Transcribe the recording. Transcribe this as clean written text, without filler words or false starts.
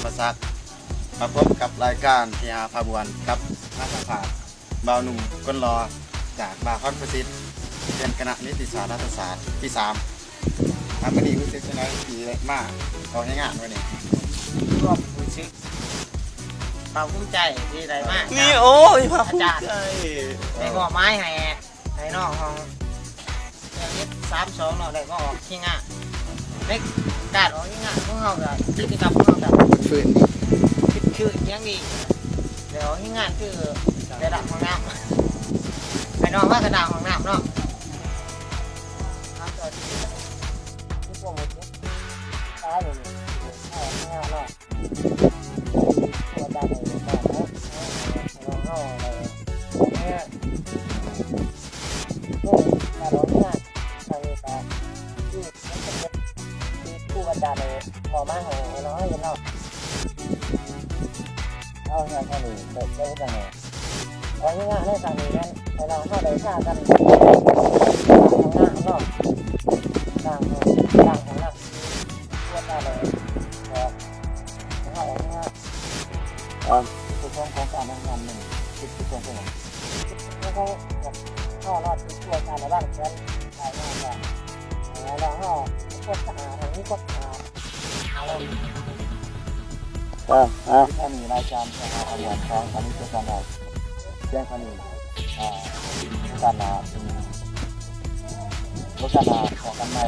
ประซักมาพบกับรายการที่อาภาบวนกับนักสัมภาษณ์บ่าวหนุ่มก้นรอจากบาร์คอนประสิทธิ์เรียนคณะนิติศาสตร์รัฐศาสตร์ที่3วันนี้รู้สึกยังไงดีมากเอาให้งานวันนี้ ก็รู้สึกภาคภูมิใจที่ได้มาก นี่โอ้ยภาคภูมิใจ ได้มอบไม้ให้น้องของเรื่องนี้32เนาะได้ก็ออกที่งานในการออกที่งานของเราก็กิจกรรมของเราก็ ฝืน คือยังดีเดี๋ยวที่งานคือได้ดับของน้ำให้น้องว่ากระดาษของน้ำเนาะครับตัวที่พวกมันตายเลยเอาที่งานเนาะตัวดำเลยก่อนนะน้องเอาเลยเนี่ยพวกการออกที่งานทางนี้ก็ที่มันจะเป็นที่ผู้บรรดาเลยพอมาของน้องให้เนาะเอางานทางนี้เด็กได้ยังไงเอาง่ายๆให้ทางนี้นั้นให้เราเข้าได้ฆ่ากันของหน้าเนาะต่างของหน้าพวกอะไรของเราง่ายคือของการทำงานหนึ่งคือของพวกนั้นแล้วก็เข้ารอดตัวการในบ้านเพื่อนหลายงานกันเราเข้าพวกทหารทางนี้พวกทหารอะไรถ้ามีรายการทหารขบวนของตอนนี้เป็นการเราแจ้งเขาหนึ่งการลาเป็นโฆษณาของกันใน